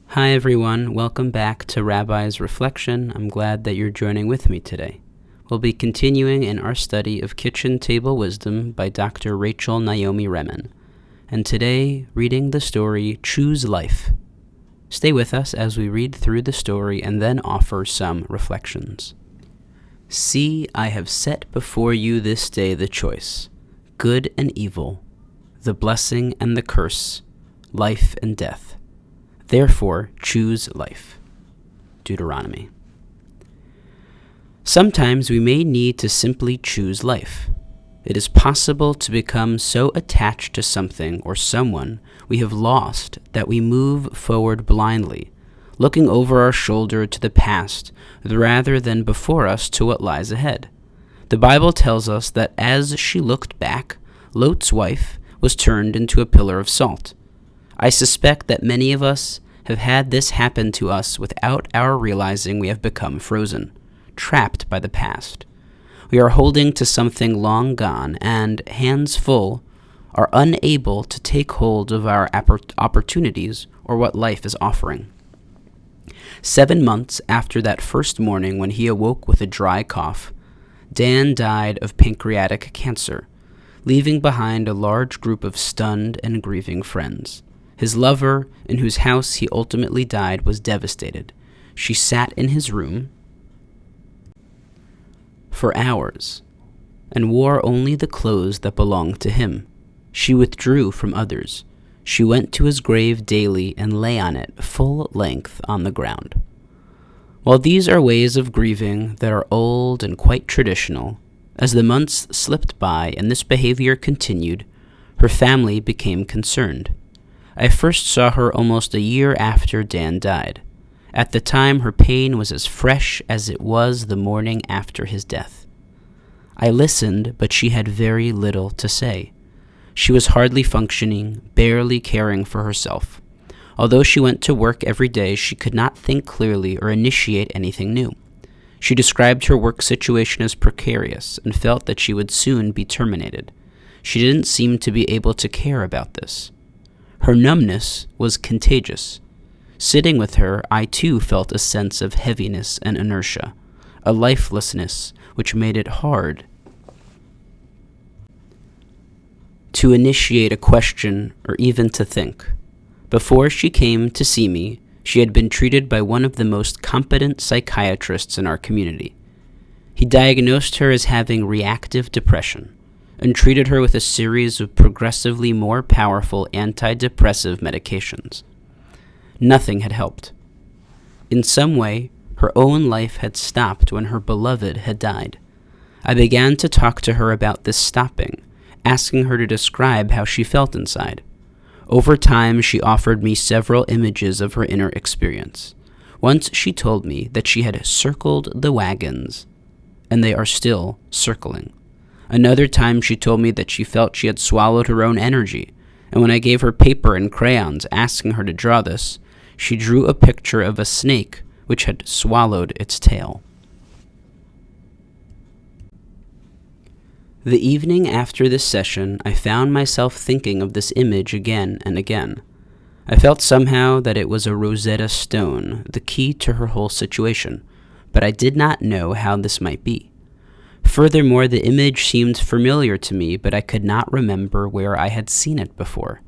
Hi everyone, welcome back to Rabbi's Reflection. I'm glad that you're joining with me today. We'll be continuing in our study of Kitchen Table Wisdom by Dr. Rachel Naomi Remen, and today reading the story Choose Life. Stay with us as we read through the story and then offer some reflections. See, I have set before you this day the choice, good and evil, the blessing and the curse, life and death. Therefore, choose life. Deuteronomy. Sometimes we may need to simply choose life. It is possible to become so attached to something or someone we have lost that we move forward blindly, looking over our shoulder to the past rather than before us to what lies ahead. The Bible tells us that as she looked back, Lot's wife was turned into a pillar of salt. I suspect that many of us have had this happen to us without our realizing we have become frozen, trapped by the past. We are holding to something long gone and, hands full, are unable to take hold of our opportunities or what life is offering. 7 months after that first morning when he awoke with a dry cough, Dan died of pancreatic cancer, leaving behind a large group of stunned and grieving friends. His lover, in whose house he ultimately died, was devastated. She sat in his room for hours and wore only the clothes that belonged to him. She withdrew from others. She went to his grave daily and lay on it full length on the ground. While these are ways of grieving that are old and quite traditional, as the months slipped by and this behavior continued, her family became concerned. I first saw her almost a year after Dan died. At the time, her pain was as fresh as it was the morning after his death. I listened, but she had very little to say. She was hardly functioning, barely caring for herself. Although she went to work every day, she could not think clearly or initiate anything new. She described her work situation as precarious and felt that she would soon be terminated. She didn't seem to be able to care about this. Her numbness was contagious. Sitting with her, I too felt a sense of heaviness and inertia, a lifelessness which made it hard to initiate a question or even to think. Before she came to see me, she had been treated by one of the most competent psychiatrists in our community. He diagnosed her as having reactive depression and treated her with a series of progressively more powerful antidepressive medications. Nothing had helped. In some way, her own life had stopped when her beloved had died. I began to talk to her about this stopping, asking her to describe how she felt inside. Over time, she offered me several images of her inner experience. Once she told me that she had circled the wagons, and they are still circling. Another time she told me that she felt she had swallowed her own energy, and when I gave her paper and crayons asking her to draw this, she drew a picture of a snake which had swallowed its tail. The evening after this session, I found myself thinking of this image again and again. I felt somehow that it was a Rosetta Stone, the key to her whole situation, but I did not know how this might be. Furthermore, the image seemed familiar to me, but I could not remember where I had seen it before.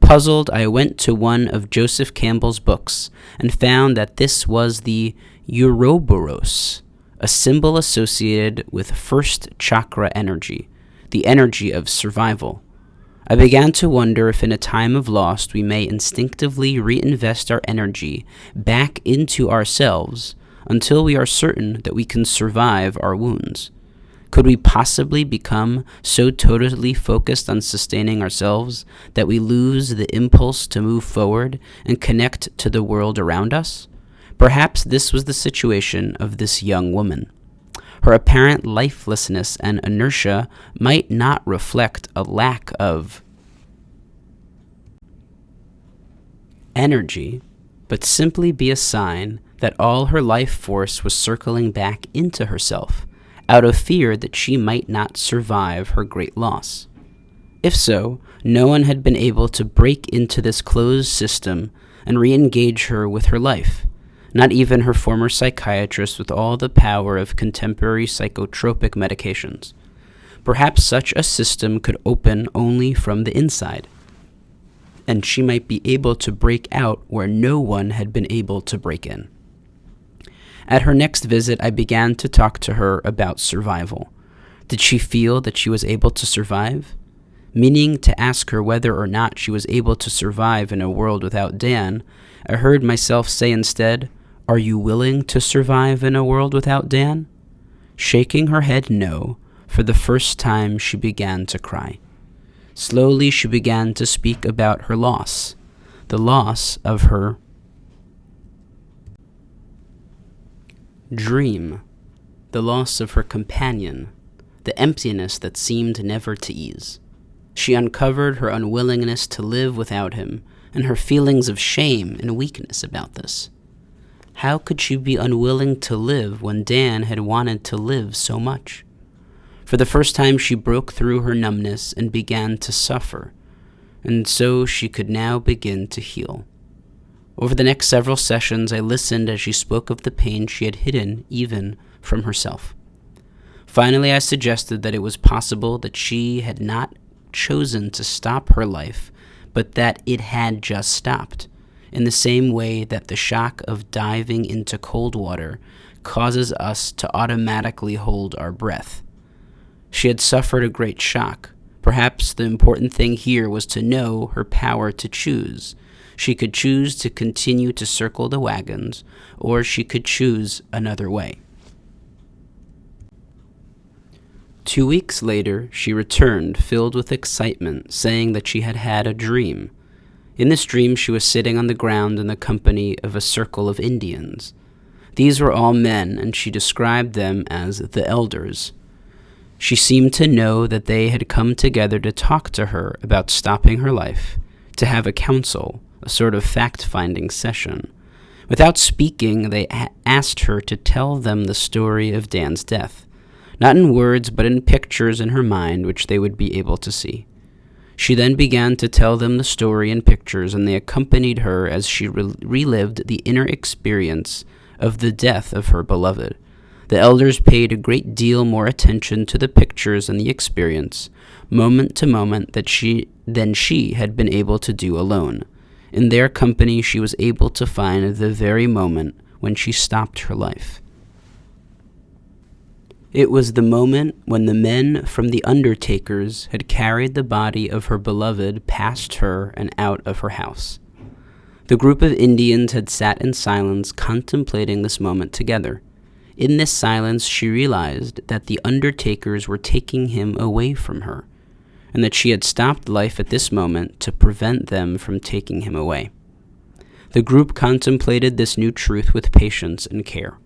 Puzzled, I went to one of Joseph Campbell's books and found that this was the Ouroboros, a symbol associated with first chakra energy, the energy of survival. I began to wonder if in a time of loss we may instinctively reinvest our energy back into ourselves until we are certain that we can survive our wounds. Could we possibly become so totally focused on sustaining ourselves that we lose the impulse to move forward and connect to the world around us? Perhaps this was the situation of this young woman. Her apparent lifelessness and inertia might not reflect a lack of energy, but simply be a sign that all her life force was circling back into herself, out of fear that she might not survive her great loss. If so, no one had been able to break into this closed system and re-engage her with her life, not even her former psychiatrist with all the power of contemporary psychotropic medications. Perhaps such a system could open only from the inside, and she might be able to break out where no one had been able to break in. At her next visit, I began to talk to her about survival. Did she feel that she was able to survive? Meaning to ask her whether or not she was able to survive in a world without Dan, I heard myself say instead, "Are you willing to survive in a world without Dan?" Shaking her head no, for the first time she began to cry. Slowly she began to speak about her loss, the loss of her dream, the loss of her companion, the emptiness that seemed never to ease. She uncovered her unwillingness to live without him and her feelings of shame and weakness about this. How could she be unwilling to live when Dan had wanted to live so much? For the first time she broke through her numbness and began to suffer, and so she could now begin to heal. Over the next several sessions, I listened as she spoke of the pain she had hidden even from herself. Finally, I suggested that it was possible that she had not chosen to stop her life, but that it had just stopped, in the same way that the shock of diving into cold water causes us to automatically hold our breath. She had suffered a great shock. Perhaps the important thing here was to know her power to choose. She could choose to continue to circle the wagons, or she could choose another way. 2 weeks later, she returned, filled with excitement, saying that she had had a dream. In this dream, she was sitting on the ground in the company of a circle of Indians. These were all men, and she described them as the elders. She seemed to know that they had come together to talk to her about stopping her life, to have a council, a sort of fact-finding session. Without speaking, they asked her to tell them the story of Dan's death, not in words but in pictures in her mind which they would be able to see. She then began to tell them the story in pictures, and they accompanied her as she relived the inner experience of the death of her beloved. The elders paid a great deal more attention to the pictures and the experience, moment to moment, than she had been able to do alone. In their company, she was able to find the very moment when she stopped her life. It was the moment when the men from the undertakers had carried the body of her beloved past her and out of her house. The group of Indians had sat in silence, contemplating this moment together. In this silence, she realized that the undertakers were taking him away from her, and that she had stopped life at this moment to prevent them from taking him away. The group contemplated this new truth with patience and care.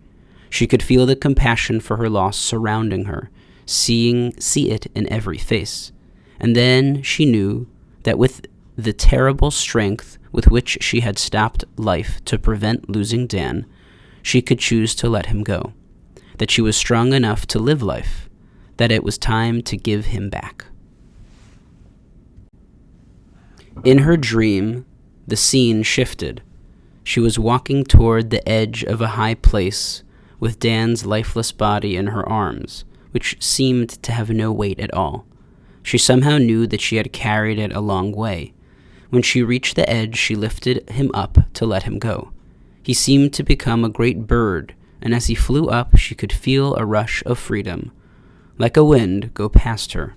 She could feel the compassion for her loss surrounding her, see it in every face. And then she knew that with the terrible strength with which she had stopped life to prevent losing Dan, she could choose to let him go, that she was strong enough to live life, that it was time to give him back. In her dream, the scene shifted. She was walking toward the edge of a high place with Dan's lifeless body in her arms, which seemed to have no weight at all. She somehow knew that she had carried it a long way. When she reached the edge, she lifted him up to let him go. He seemed to become a great bird, and as he flew up, she could feel a rush of freedom, like a wind, go past her.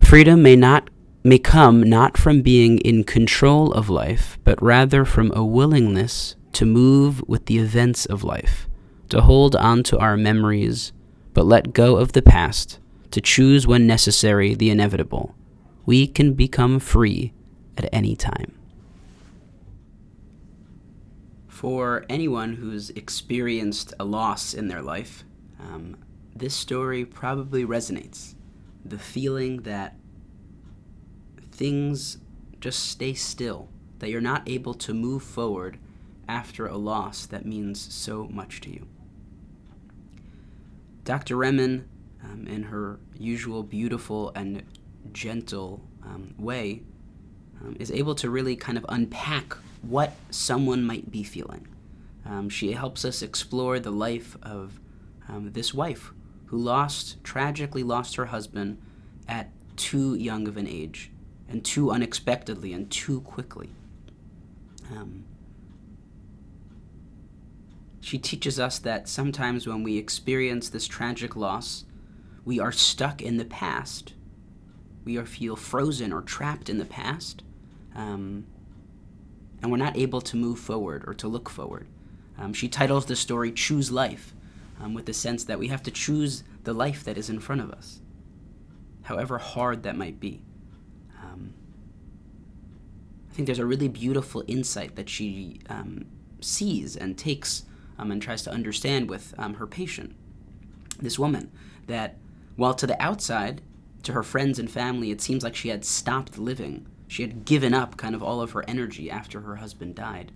Freedom may not may come not from being in control of life, but rather from a willingness to move with the events of life, to hold on to our memories, but let go of the past, to choose when necessary the inevitable. We can become free at any time. For anyone who's experienced a loss in their life, this story probably resonates. The feeling that things just stay still, that you're not able to move forward after a loss that means so much to you. Dr. Remen, in her usual beautiful and gentle way, is able to really kind of unpack what someone might be feeling. She helps us explore the life of this wife who tragically lost her husband at too young of an age, and too unexpectedly and too quickly. She teaches us that sometimes when we experience this tragic loss, we are stuck in the past. We feel frozen or trapped in the past, and we're not able to move forward or to look forward. She titles the story Choose Life, with the sense that we have to choose the life that is in front of us, however hard that might be. I think there's a really beautiful insight that she sees and takes and tries to understand with her patient, this woman, that while to the outside, to her friends and family, it seems like she had stopped living. She had given up kind of all of her energy after her husband died.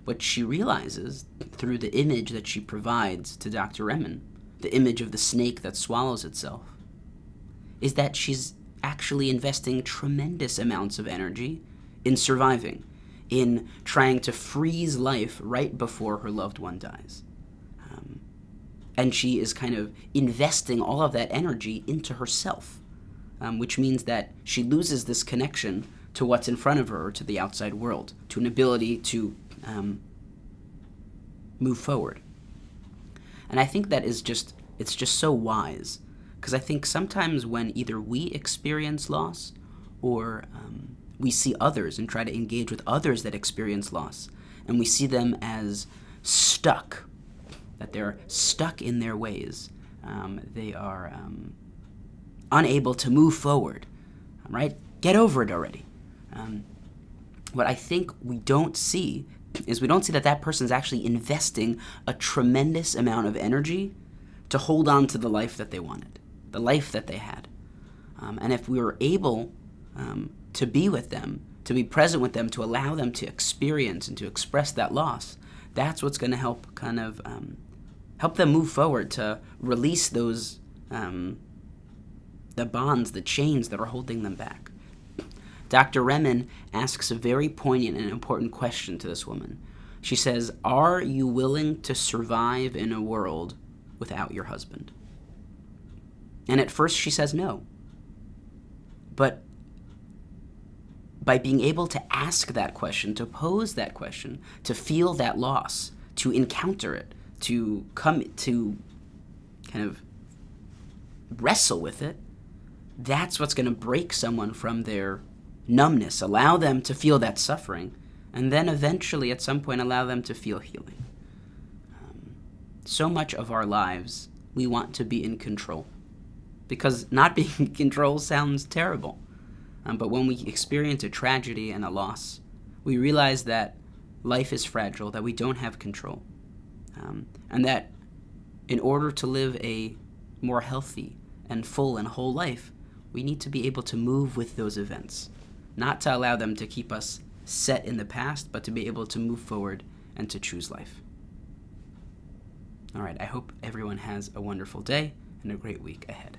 What she realizes through the image that she provides to Dr. Remen, the image of the snake that swallows itself, is that she's actually investing tremendous amounts of energy in surviving, in trying to freeze life right before her loved one dies. And she is kind of investing all of that energy into herself, which means that she loses this connection to what's in front of her or to the outside world, to an ability to move forward. And I think that it's just so wise, because I think sometimes when either we experience loss or we see others and try to engage with others that experience loss, and we see them as stuck, that they're stuck in their ways, they are unable to move forward, right? Get over it already. What I think we don't see is that person's actually investing a tremendous amount of energy to hold on to the life that they wanted, the life that they had. And if we were able to be with them, to be present with them, to allow them to experience and to express that loss, that's what's going to help kind of help them move forward, to release those the bonds, the chains that are holding them back. Dr. Remen asks a very poignant and important question to this woman. She says, "Are you willing to survive in a world without your husband?" And at first she says no. But by being able to ask that question, to pose that question, to feel that loss, to encounter it, to come to kind of wrestle with it, that's what's going to break someone from their numbness, allow them to feel that suffering, and then eventually at some point allow them to feel healing. So much of our lives, we want to be in control, because not being in control sounds terrible. But when we experience a tragedy and a loss, we realize that life is fragile, that we don't have control, and that in order to live a more healthy and full and whole life, we need to be able to move with those events, not to allow them to keep us set in the past, but to be able to move forward and to choose life. All right, I hope everyone has a wonderful day and a great week ahead.